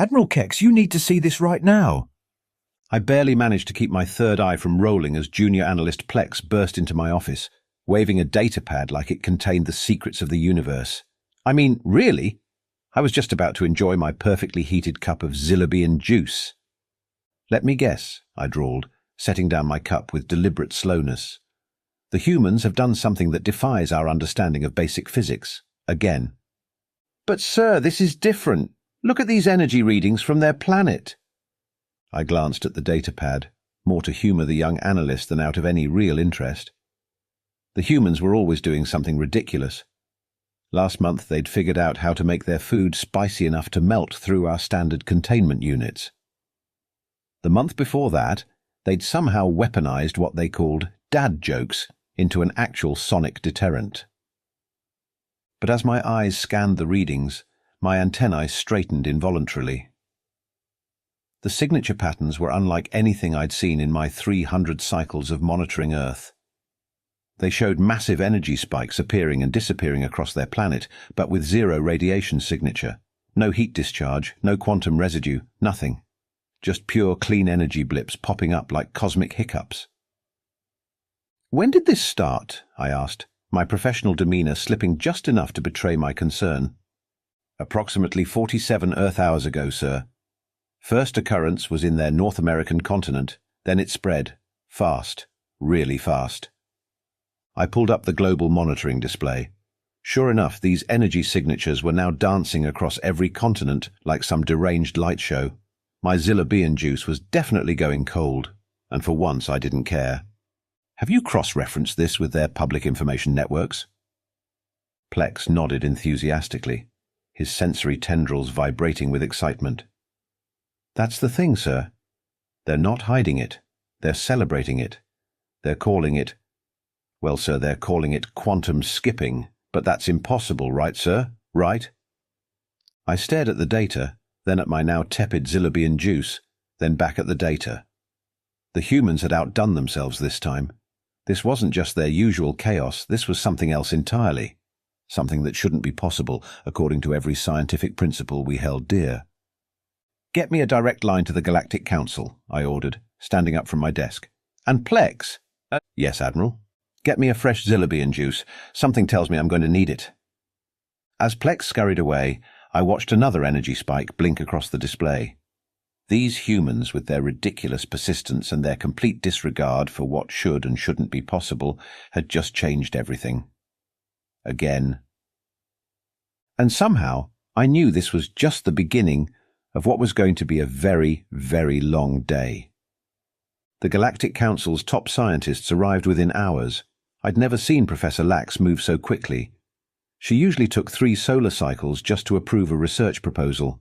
Admiral Kex, you need to see this right now. I barely managed to keep my third eye from rolling as junior analyst Plex burst into my office, waving a datapad like it contained the secrets of the universe. I mean, really? I was just about to enjoy my perfectly heated cup of Zillabian juice. Let me guess, I drawled, setting down my cup with deliberate slowness. The humans have done something that defies our understanding of basic physics, again. But sir, this is different. Look at these energy readings from their planet. I glanced at the datapad, more to humour the young analyst than out of any real interest. The humans were always doing something ridiculous. Last month they'd figured out how to make their food spicy enough to melt through our standard containment units. The month before that, they'd somehow weaponized what they called dad jokes into an actual sonic deterrent. But as my eyes scanned the readings, my antennae straightened involuntarily. The signature patterns were unlike anything I'd seen in my 300 cycles of monitoring Earth. They showed massive energy spikes appearing and disappearing across their planet, but with zero radiation signature. No heat discharge, no quantum residue, nothing. Just pure clean energy blips popping up like cosmic hiccups. When did this start? I asked, my professional demeanour slipping just enough to betray my concern. Approximately 47 Earth hours ago, sir. First occurrence was in their North American continent, then it spread. Fast. Really fast. I pulled up the global monitoring display. Sure enough, these energy signatures were now dancing across every continent like some deranged light show. My Zillabian juice was definitely going cold, and for once I didn't care. Have you cross-referenced this with their public information networks? Plex nodded enthusiastically, his sensory tendrils vibrating with excitement. That's the thing, sir. They're not hiding it. They're celebrating it. They're calling it, well, sir, they're calling it quantum skipping, but that's impossible, right, sir? Right? I stared at the data, then at my now tepid Zillabian juice, then back at the data. The humans had outdone themselves this time. This wasn't just their usual chaos, this was something else entirely. Something that shouldn't be possible, according to every scientific principle we held dear. Get me a direct line to the Galactic Council, I ordered, standing up from my desk. And Plex? Yes, Admiral. Get me a fresh Zillabian juice. Something tells me I'm going to need it. As Plex scurried away, I watched another energy spike blink across the display. These humans, with their ridiculous persistence and their complete disregard for what should and shouldn't be possible, had just changed everything. Again. And somehow, I knew this was just the beginning of what was going to be a very, very long day. The Galactic Council's top scientists arrived within hours. I'd never seen Professor Lax move so quickly. She usually took 3 solar cycles just to approve a research proposal.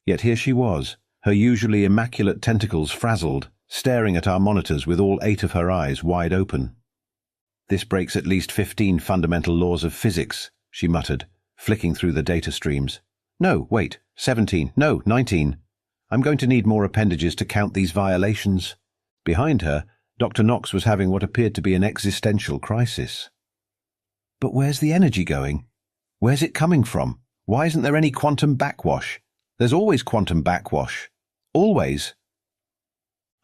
Yet here she was, her usually immaculate tentacles frazzled, staring at our monitors with all 8 of her eyes wide open. This breaks at least 15 fundamental laws of physics, she muttered, flicking through the data streams. No, wait, 17, no, 19. I'm going to need more appendages to count these violations. Behind her, Dr. Knox was having what appeared to be an existential crisis. But where's the energy going? Where's it coming from? Why isn't there any quantum backwash? There's always quantum backwash. Always.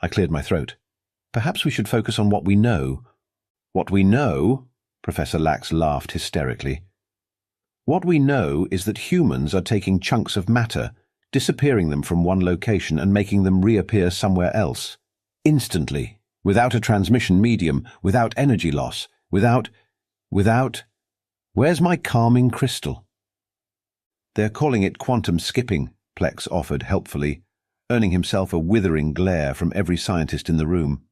I cleared my throat. Perhaps we should focus on what we know. What we know? Professor Lax laughed hysterically. What we know is that humans are taking chunks of matter, disappearing them from one location and making them reappear somewhere else. Instantly, without a transmission medium, without energy loss, without... Where's my calming crystal? They're calling it quantum skipping, Plex offered helpfully, earning himself a withering glare from every scientist in the room.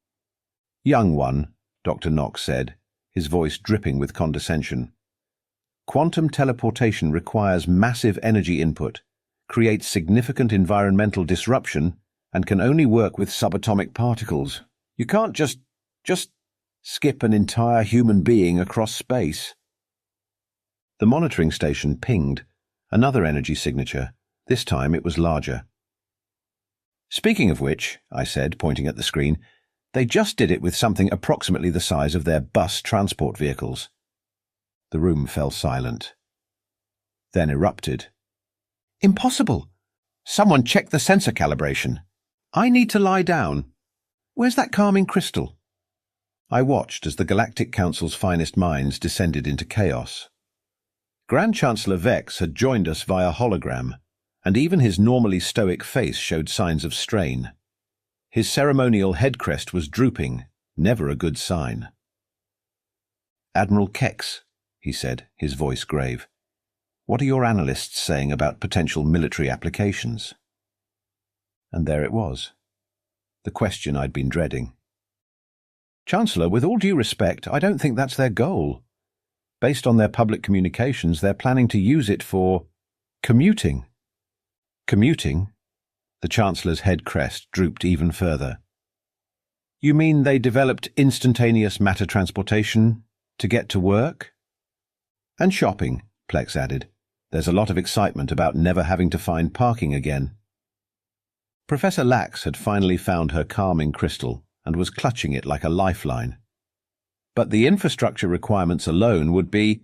Young one, Dr. Knox said, his voice dripping with condescension. Quantum teleportation requires massive energy input, creates significant environmental disruption, and can only work with subatomic particles. You can't just skip an entire human being across space. The monitoring station pinged, another energy signature. This time it was larger. Speaking of which, I said, pointing at the screen, they just did it with something approximately the size of their bus transport vehicles. The room fell silent. Then erupted. Impossible! Someone check the sensor calibration. I need to lie down. Where's that calming crystal? I watched as the Galactic Council's finest minds descended into chaos. Grand Chancellor Vex had joined us via hologram, and even his normally stoic face showed signs of strain. His ceremonial head crest was drooping, never a good sign. "Admiral Kex," he said, his voice grave, "what are your analysts saying about potential military applications?" And there it was, the question I'd been dreading. "Chancellor, with all due respect, I don't think that's their goal. Based on their public communications, they're planning to use it for commuting." Commuting? The Chancellor's head crest drooped even further. "You mean they developed instantaneous matter transportation to get to work?" "And shopping," Plex added. "There's a lot of excitement about never having to find parking again." Professor Lax had finally found her calming crystal and was clutching it like a lifeline. "But the infrastructure requirements alone would be—"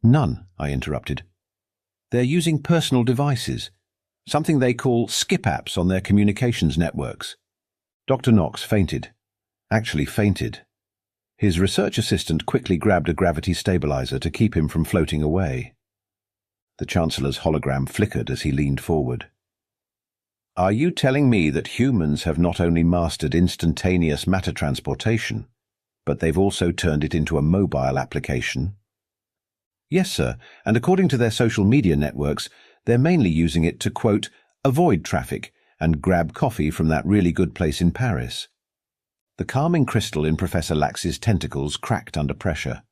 "None," I interrupted. "They're using personal devices, something they call skip apps on their communications networks." Dr. Knox fainted. Actually fainted. His research assistant quickly grabbed a gravity stabilizer to keep him from floating away. The Chancellor's hologram flickered as he leaned forward. "Are you telling me that humans have not only mastered instantaneous matter transportation, but they've also turned it into a mobile application?" "Yes, sir, and according to their social media networks, they're mainly using it to, quote, avoid traffic and grab coffee from that really good place in Paris." The calming crystal in Professor Lax's tentacles cracked under pressure.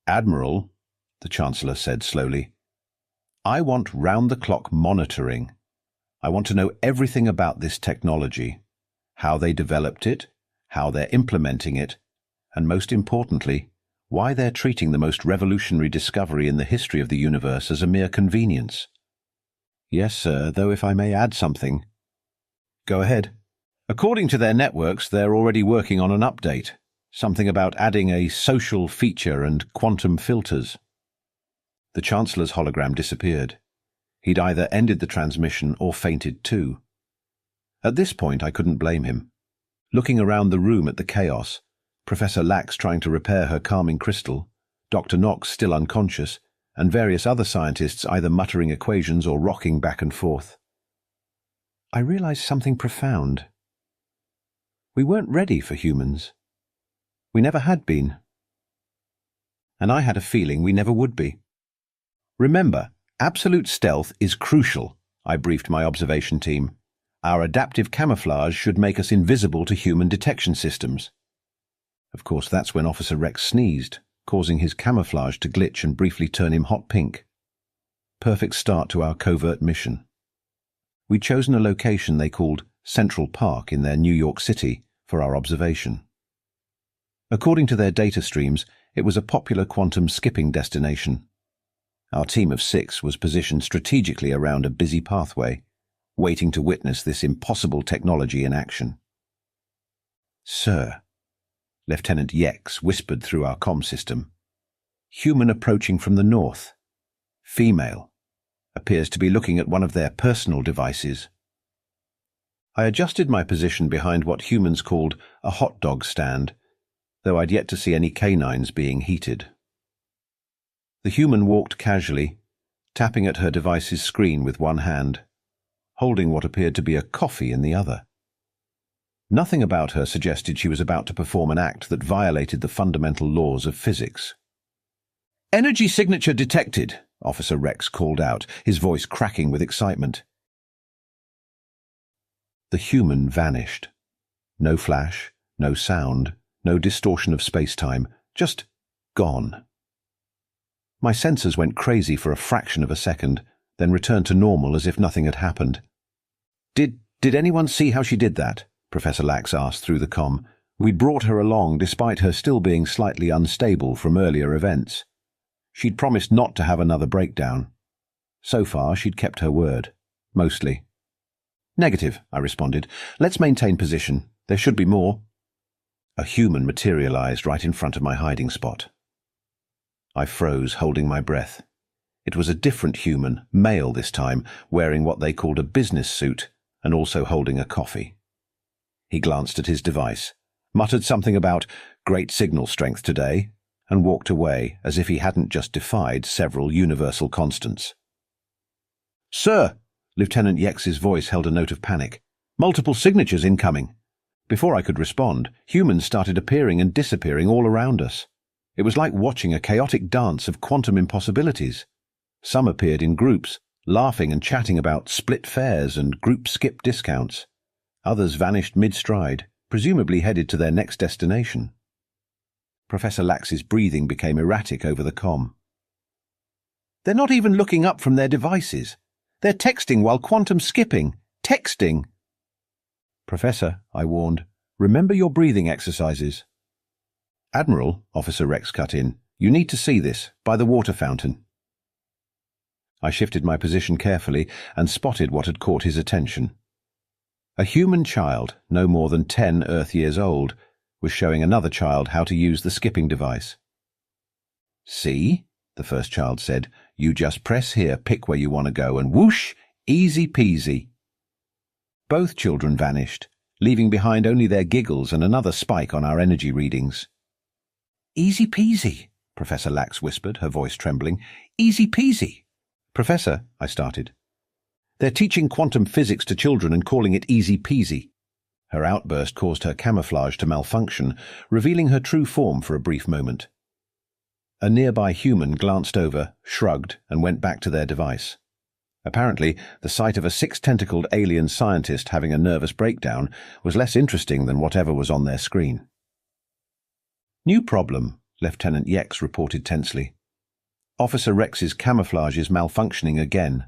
"Admiral," the Chancellor said slowly, "I want round-the-clock monitoring. I want to know everything about this technology, how they developed it, how they're implementing it, and most importantly, why they're treating the most revolutionary discovery in the history of the universe as a mere convenience." "Yes, sir, though if I may add something." "Go ahead." "According to their networks, they're already working on an update, something about adding a social feature and quantum filters." The Chancellor's hologram disappeared. He'd either ended the transmission or fainted too. At this point, I couldn't blame him. Looking around the room at the chaos, Professor Lax trying to repair her calming crystal, Dr. Knox still unconscious, and various other scientists either muttering equations or rocking back and forth, I realized something profound. We weren't ready for humans. We never had been. And I had a feeling we never would be. "Remember, absolute stealth is crucial," I briefed my observation team. "Our adaptive camouflage should make us invisible to human detection systems." Of course, that's when Officer Rex sneezed, causing his camouflage to glitch and briefly turn him hot pink. Perfect start to our covert mission. We'd chosen a location they called Central Park in their New York City for our observation. According to their data streams, it was a popular quantum skipping destination. Our team of 6 was positioned strategically around a busy pathway, waiting to witness this impossible technology in action. "Sir," Lieutenant Yex whispered through our comm system, "human approaching from the north. Female. Appears to be looking at one of their personal devices." I adjusted my position behind what humans called a hot dog stand, though I'd yet to see any canines being heated. The human walked casually, tapping at her device's screen with one hand, holding what appeared to be a coffee in the other. Nothing about her suggested she was about to perform an act that violated the fundamental laws of physics. "Energy signature detected," Officer Rex called out, his voice cracking with excitement. The human vanished. No flash, no sound, no distortion of space-time, just gone. My sensors went crazy for a fraction of a second, then returned to normal as if nothing had happened. Did anyone see how she did that?" Professor Lax asked through the comm. We'd brought her along despite her still being slightly unstable from earlier events. She'd promised not to have another breakdown. So far, she'd kept her word. Mostly. "Negative," I responded. "Let's maintain position. There should be more." A human materialized right in front of my hiding spot. I froze, holding my breath. It was a different human, male this time, wearing what they called a business suit and also holding a coffee. He glanced at his device, muttered something about great signal strength today, and walked away as if he hadn't just defied several universal constants. "Sir," Lieutenant Yex's voice held a note of panic. "Multiple signatures incoming." Before I could respond, humans started appearing and disappearing all around us. It was like watching a chaotic dance of quantum impossibilities. Some appeared in groups, laughing and chatting about split fares and group skip discounts. Others vanished mid-stride, presumably headed to their next destination. Professor Lax's breathing became erratic over the comm. "They're not even looking up from their devices. They're texting while quantum skipping. Texting!" "Professor," I warned, "remember your breathing exercises." "Admiral," Officer Rex cut in, "you need to see this, by the water fountain." I shifted my position carefully and spotted what had caught his attention. A human child, no more than 10 Earth years old, was showing another child how to use the skipping device. "See?" the first child said. "You just press here, pick where you want to go, and whoosh, easy peasy." Both children vanished, leaving behind only their giggles and another spike on our energy readings. "Easy peasy," Professor Lax whispered, her voice trembling. "Easy peasy." "Professor," I started. "They're teaching quantum physics to children and calling it easy peasy." Her outburst caused her camouflage to malfunction, revealing her true form for a brief moment. A nearby human glanced over, shrugged, and went back to their device. Apparently, the sight of a 6-tentacled alien scientist having a nervous breakdown was less interesting than whatever was on their screen. "New problem," Lieutenant Yex reported tensely. "Officer Rex's camouflage is malfunctioning again."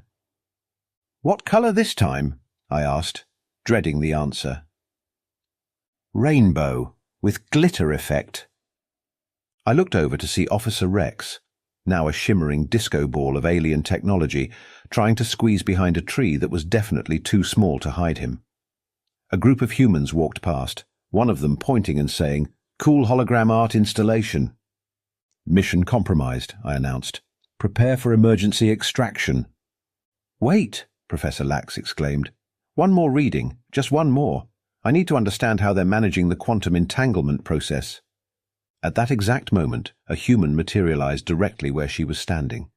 "What color this time?" I asked, dreading the answer. "Rainbow, with glitter effect." I looked over to see Officer Rex, now a shimmering disco ball of alien technology, trying to squeeze behind a tree that was definitely too small to hide him. A group of humans walked past, one of them pointing and saying, "Cool hologram art installation." "Mission compromised," I announced. "Prepare for emergency extraction." "Wait," Professor Lax exclaimed. "One more reading, just one more. I need to understand how they're managing the quantum entanglement process." At that exact moment, a human materialized directly where she was standing.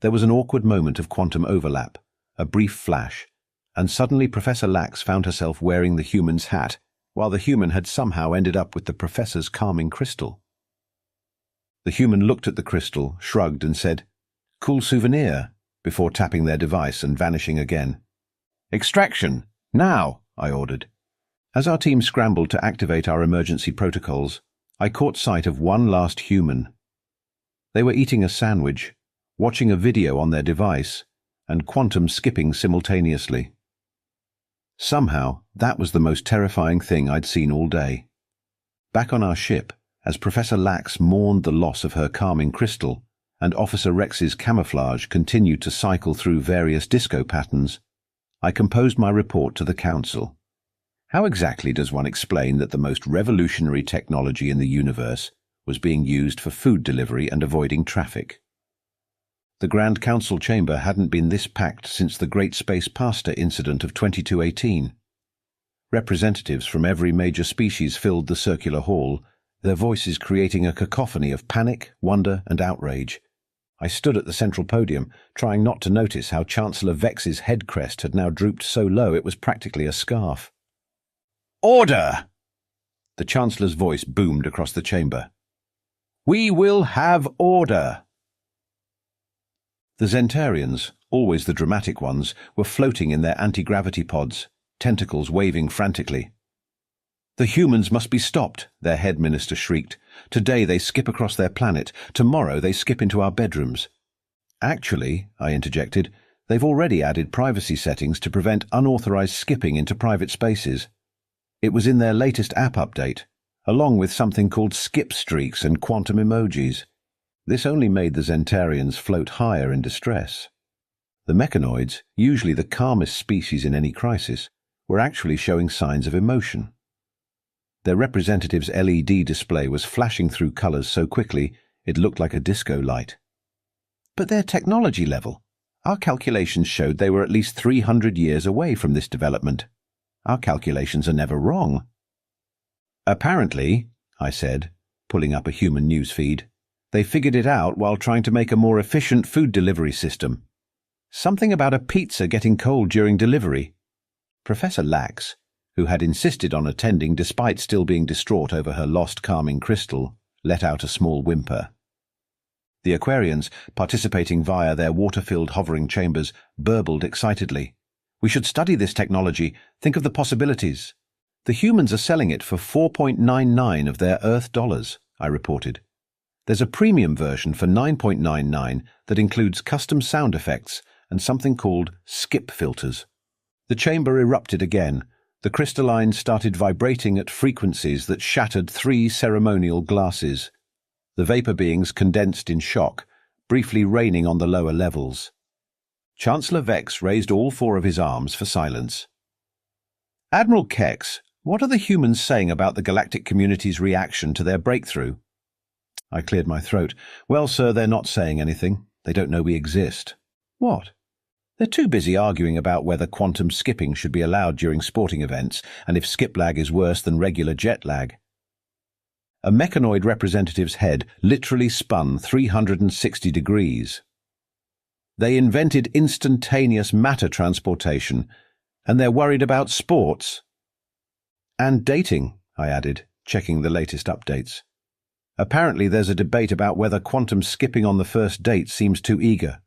There was an awkward moment of quantum overlap, a brief flash, and suddenly Professor Lax found herself wearing the human's hat, while the human had somehow ended up with the professor's calming crystal. The human looked at the crystal, shrugged, and said, "Cool souvenir," before tapping their device and vanishing again. "Extraction! Now!" I ordered. As our team scrambled to activate our emergency protocols, I caught sight of one last human. They were eating a sandwich, watching a video on their device, and quantum skipping simultaneously. Somehow, that was the most terrifying thing I'd seen all day. Back on our ship, as Professor Lax mourned the loss of her calming crystal, and Officer Rex's camouflage continued to cycle through various disco patterns, I composed my report to the Council. How exactly does one explain that the most revolutionary technology in the universe was being used for food delivery and avoiding traffic? The Grand Council chamber hadn't been this packed since the Great Space Pasta incident of 2218. Representatives from every major species filled the circular hall, their voices creating a cacophony of panic, wonder, and outrage. I stood at the central podium, trying not to notice how Chancellor Vex's head crest had now drooped so low it was practically a scarf. "Order!" The Chancellor's voice boomed across the chamber. "We will have order!" The Zentarians, always the dramatic ones, were floating in their anti-gravity pods, tentacles waving frantically. "The humans must be stopped," their head minister shrieked. "Today they skip across their planet. Tomorrow they skip into our bedrooms." "Actually," I interjected, "they've already added privacy settings to prevent unauthorized skipping into private spaces. It was in their latest app update, along with something called skip streaks and quantum emojis. This only made the Zentarians float higher in distress. The mechanoids, usually the calmest species in any crisis, were actually showing signs of emotion. Their representative's LED display was flashing through colors so quickly it looked like a disco light. But their technology level. Our calculations showed they were at least 300 years away from this development. Our calculations are never wrong. Apparently, I said, pulling up a human news feed, they figured it out while trying to make a more efficient food delivery system. Something about a pizza getting cold during delivery. Professor Lax, who had insisted on attending despite still being distraught over her lost calming crystal, let out a small whimper. The Aquarians, participating via their water-filled hovering chambers, burbled excitedly. We should study this technology. Think of the possibilities. The humans are selling it for 4.99 of their Earth dollars, I reported. There's a premium version for 9.99 that includes custom sound effects and something called skip filters. The chamber erupted again. The crystalline started vibrating at frequencies that shattered 3 ceremonial glasses. The vapor beings condensed in shock, briefly raining on the lower levels. Chancellor Vex raised all 4 of his arms for silence. Admiral Kex, what are the humans saying about the galactic community's reaction to their breakthrough? I cleared my throat. Well, sir, they're not saying anything. They don't know we exist. What? They're too busy arguing about whether quantum skipping should be allowed during sporting events and if skip lag is worse than regular jet lag. A mechanoid representative's head literally spun 360 degrees. They invented instantaneous matter transportation, and they're worried about sports. And dating, I added, checking the latest updates. Apparently there's a debate about whether quantum skipping on the first date seems too eager.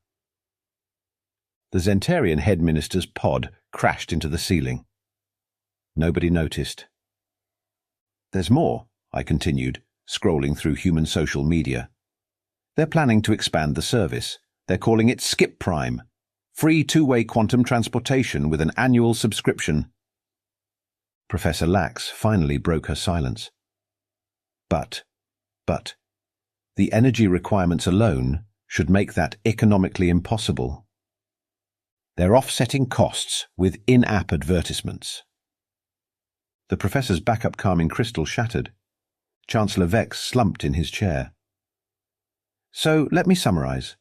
The Zentarian headminister's pod crashed into the ceiling. Nobody noticed. There's more, I continued, scrolling through human social media. They're planning to expand the service. They're calling it Skip Prime. Free 2-way quantum transportation with an annual subscription. Professor Lax finally broke her silence. But, the energy requirements alone should make that economically impossible. They're offsetting costs with in-app advertisements. The professor's backup calming crystal shattered. Chancellor Vex slumped in his chair. So, let me summarize.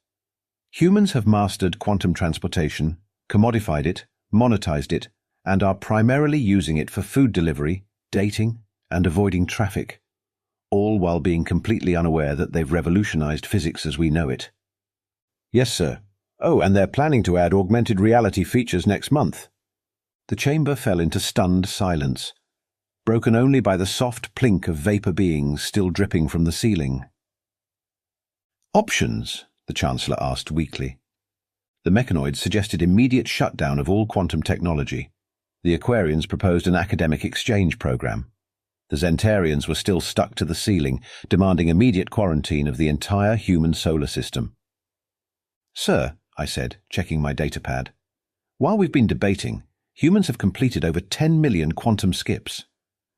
Humans have mastered quantum transportation, commodified it, monetized it, and are primarily using it for food delivery, dating, and avoiding traffic, all while being completely unaware that they've revolutionized physics as we know it. Yes, sir. Oh, and they're planning to add augmented reality features next month. The chamber fell into stunned silence, broken only by the soft plink of vapor beings still dripping from the ceiling. Options? The Chancellor asked weakly. The mechanoids suggested immediate shutdown of all quantum technology. The Aquarians proposed an academic exchange program. The Zentarians were still stuck to the ceiling, demanding immediate quarantine of the entire human solar system. Sir, I said, checking my datapad, while we've been debating, humans have completed over 10 million quantum skips.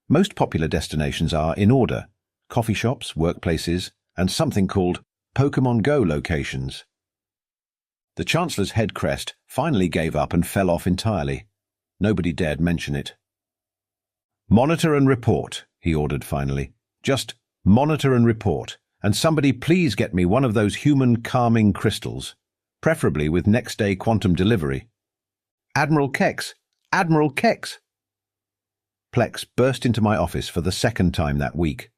Most popular destinations are, in order, coffee shops, workplaces, and something called Pokemon Go locations. The Chancellor's head crest finally gave up and fell off entirely. Nobody dared mention it. Monitor and report, he ordered finally. Just monitor and report, and somebody please get me one of those human calming crystals, preferably with next-day quantum delivery. Admiral Kex! Admiral Kex! Plex burst into my office for the 2nd time that week,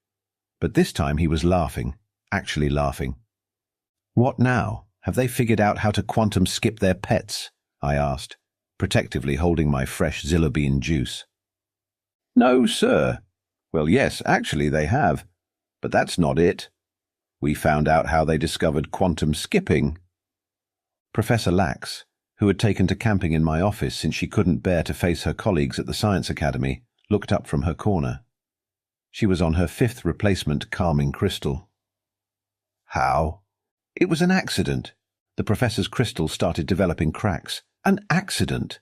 but this time he was laughing, actually laughing. What now? Have they figured out how to quantum skip their pets? I asked, protectively holding my fresh Zilla-bean juice. No, sir. Well, yes, actually they have, but that's not it. We found out how they discovered quantum skipping. Professor Lax, who had taken to camping in my office since she couldn't bear to face her colleagues at the Science Academy, looked up from her corner. She was on her 5th replacement calming crystal. How? It was an accident. The professor's crystal started developing cracks. An accident!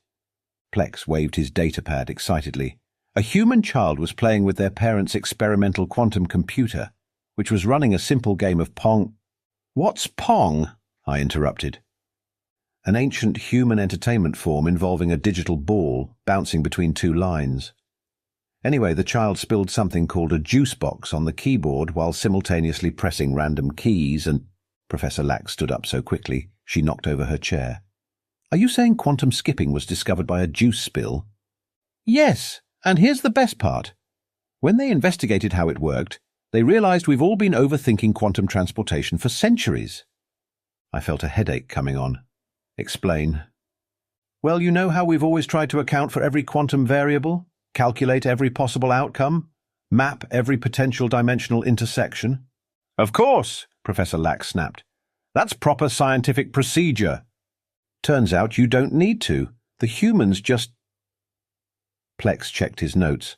Plex waved his datapad excitedly. A human child was playing with their parents' experimental quantum computer, which was running a simple game of Pong. What's Pong? I interrupted. An ancient human entertainment form involving a digital ball bouncing between 2 lines. Anyway, the child spilled something called a juice box on the keyboard while simultaneously pressing random keys and... Professor Lack stood up so quickly she knocked over her chair. Are you saying quantum skipping was discovered by a juice spill? Yes, and here's the best part. When they investigated how it worked, they realized we've all been overthinking quantum transportation for centuries. I felt a headache coming on. Explain. Well, you know how we've always tried to account for every quantum variable, calculate every possible outcome, map every potential dimensional intersection? Of course, Professor Lack snapped. That's proper scientific procedure. Turns out you don't need to. The humans just... Plex checked his notes,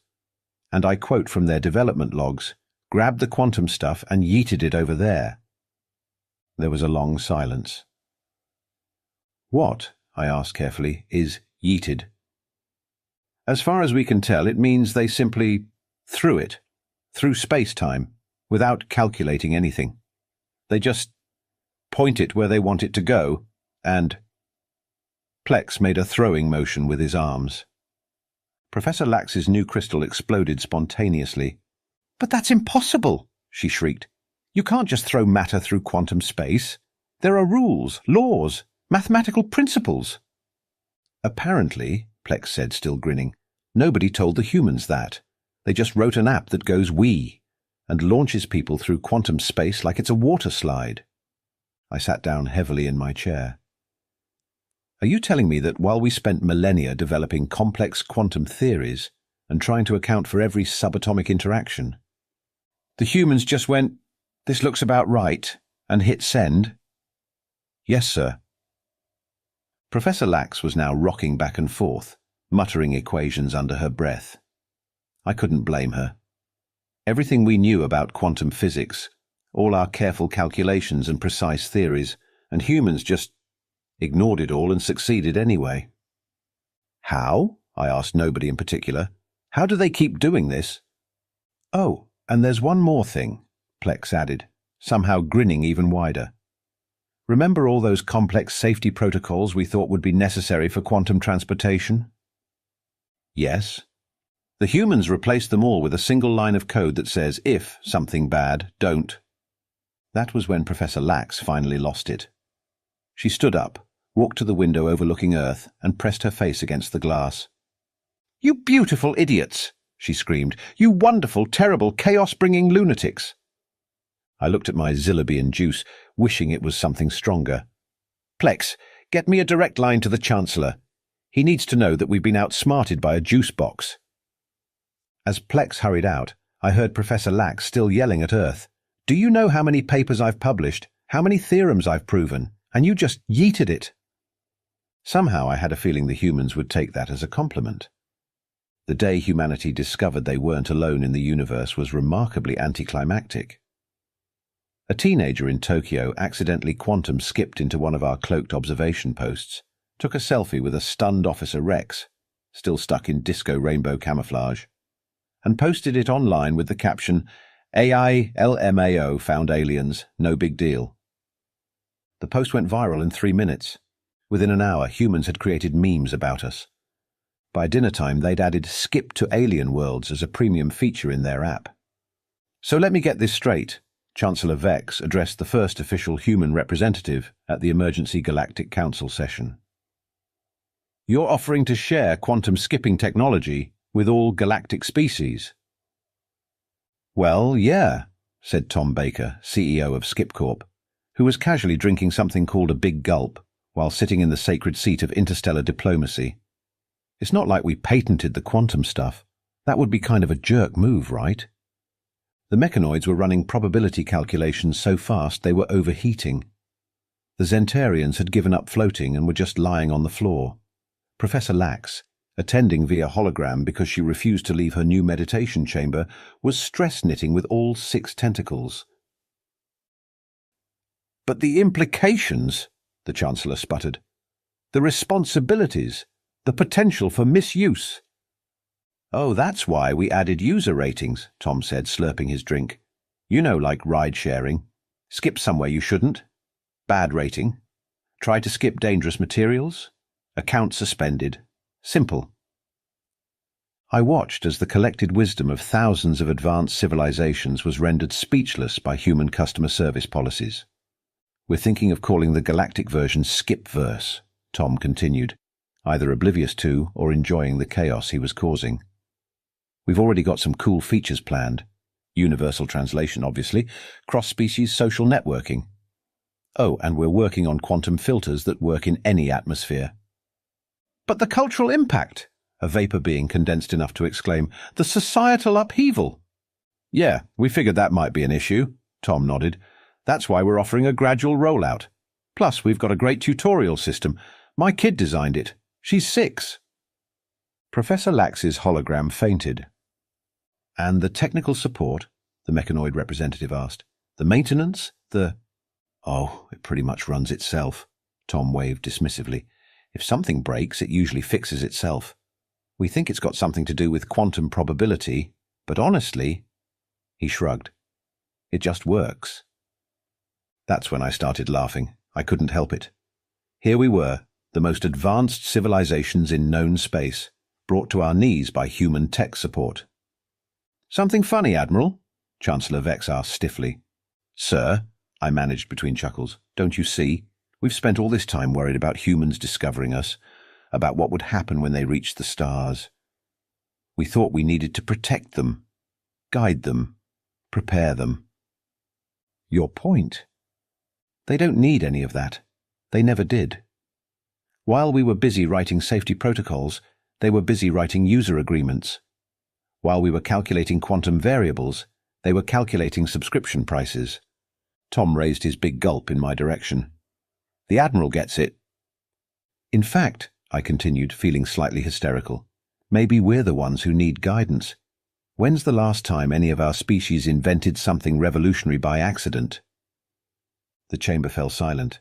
and I quote from their development logs, grabbed the quantum stuff and yeeted it over there. There was a long silence. What, I asked carefully, is yeeted? As far as we can tell, it means they simply threw it, through space-time, without calculating anything. They just point it where they want it to go, and... Plex made a throwing motion with his arms. Professor Lax's new crystal exploded spontaneously. But that's impossible, she shrieked. You can't just throw matter through quantum space. There are rules, laws, mathematical principles. Apparently, Plex said, still grinning, nobody told the humans that. They just wrote an app that goes wee and launches people through quantum space like it's a water slide. I sat down heavily in my chair. Are you telling me that while we spent millennia developing complex quantum theories and trying to account for every subatomic interaction, the humans just went, "This looks about right," and hit send? Yes, sir. Professor Lax was now rocking back and forth, muttering equations under her breath. I couldn't blame her. Everything we knew about quantum physics, all our careful calculations and precise theories, and humans just ignored it all and succeeded anyway. How? I asked nobody in particular. How do they keep doing this? Oh, and there's one more thing, Plex added, somehow grinning even wider. Remember all those complex safety protocols we thought would be necessary for quantum transportation? Yes. The humans replaced them all with a single line of code that says, if something bad, don't. That was when Professor Lax finally lost it. She stood up, walked to the window overlooking Earth, and pressed her face against the glass. You beautiful idiots, she screamed. You wonderful, terrible, chaos-bringing lunatics. I looked at my Zillabian juice, wishing it was something stronger. Plex, get me a direct line to the Chancellor. He needs to know that we've been outsmarted by a juice box. As Plex hurried out, I heard Professor Lax still yelling at Earth. Do you know how many papers I've published, how many theorems I've proven, and you just yeeted it? Somehow I had a feeling the humans would take that as a compliment. The day humanity discovered they weren't alone in the universe was remarkably anticlimactic. A teenager in Tokyo accidentally quantum skipped into one of our cloaked observation posts, took a selfie with a stunned Officer Rex, still stuck in disco rainbow camouflage, and posted it online with the caption, AI LMAO found aliens, no big deal. The post went viral in 3 minutes. Within an hour, humans had created memes about us. By dinner time, they'd added skip to alien worlds as a premium feature in their app. So let me get this straight. Chancellor Vex addressed the first official human representative at the Emergency Galactic Council session. You're offering to share quantum skipping technology with all galactic species? Well, yeah, said Tom Baker, CEO of Skip Corp, who was casually drinking something called a big gulp while sitting in the sacred seat of interstellar diplomacy. It's not like we patented the quantum stuff. That would be kind of a jerk move, right? The mechanoids were running probability calculations so fast they were overheating. The Zentarians had given up floating and were just lying on the floor. Professor Lax, attending via hologram because she refused to leave her new meditation chamber, was stress-knitting with all 6 tentacles. But the implications, the Chancellor sputtered. The responsibilities, the potential for misuse. Oh, that's why we added user ratings, Tom said, slurping his drink. You know, like ride-sharing. Skip somewhere you shouldn't. Bad rating. Try to skip dangerous materials. Account suspended. Simple. I watched as the collected wisdom of thousands of advanced civilizations was rendered speechless by human customer service policies. We're thinking of calling the galactic version Skip-verse, Tom continued, either oblivious to or enjoying the chaos he was causing. We've already got some cool features planned. Universal translation, obviously, cross-species social networking. Oh, and we're working on quantum filters that work in any atmosphere. But the cultural impact, a vapor being condensed enough to exclaim, the societal upheaval. Yeah, we figured that might be an issue, Tom nodded. That's why we're offering a gradual rollout. Plus, we've got a great tutorial system. My kid designed it. She's 6. Professor Lax's hologram fainted. And the technical support? The mechanoid representative asked. The maintenance? Oh, it pretty much runs itself, Tom waved dismissively. If something breaks, it usually fixes itself. We think it's got something to do with quantum probability, but honestly, he shrugged. It just works. That's when I started laughing. I couldn't help it. Here we were, the most advanced civilizations in known space, brought to our knees by human tech support. Something funny, Admiral? Chancellor Vex asked stiffly. Sir, I managed between chuckles, don't you see? We've spent all this time worried about humans discovering us, about what would happen when they reached the stars. We thought we needed to protect them, guide them, prepare them. Your point? They don't need any of that. They never did. While we were busy writing safety protocols, they were busy writing user agreements. While we were calculating quantum variables, they were calculating subscription prices. Tom raised his big gulp in my direction. The Admiral gets it. In fact, I continued, feeling slightly hysterical, maybe we're the ones who need guidance. When's the last time any of our species invented something revolutionary by accident? The chamber fell silent,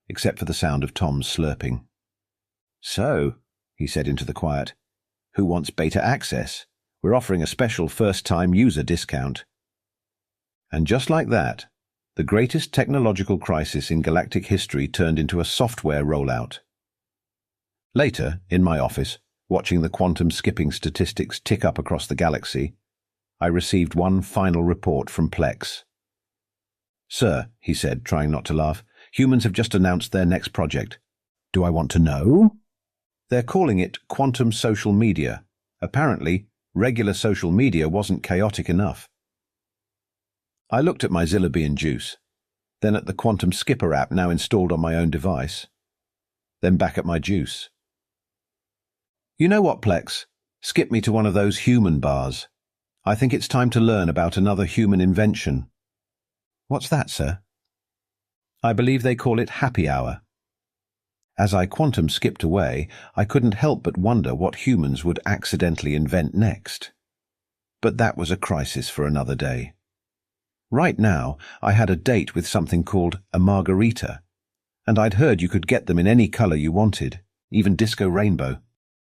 except for the sound of Tom's slurping. So, he said into the quiet, who wants beta access? We're offering a special first-time user discount. And just like that, the greatest technological crisis in galactic history turned into a software rollout. Later, in my office, watching the quantum skipping statistics tick up across the galaxy, I received one final report from Plex. Sir, he said, trying not to laugh, humans have just announced their next project. Do I want to know? They're calling it quantum social media. Apparently, regular social media wasn't chaotic enough. I looked at my Zillabean juice, then at the Quantum Skipper app now installed on my own device, then back at my juice. You know what, Plex? Skip me to one of those human bars. I think it's time to learn about another human invention. What's that, sir? I believe they call it happy hour. As I quantum skipped away, I couldn't help but wonder what humans would accidentally invent next. But that was a crisis for another day. Right now, I had a date with something called a margarita, and I'd heard you could get them in any color you wanted, even disco rainbow.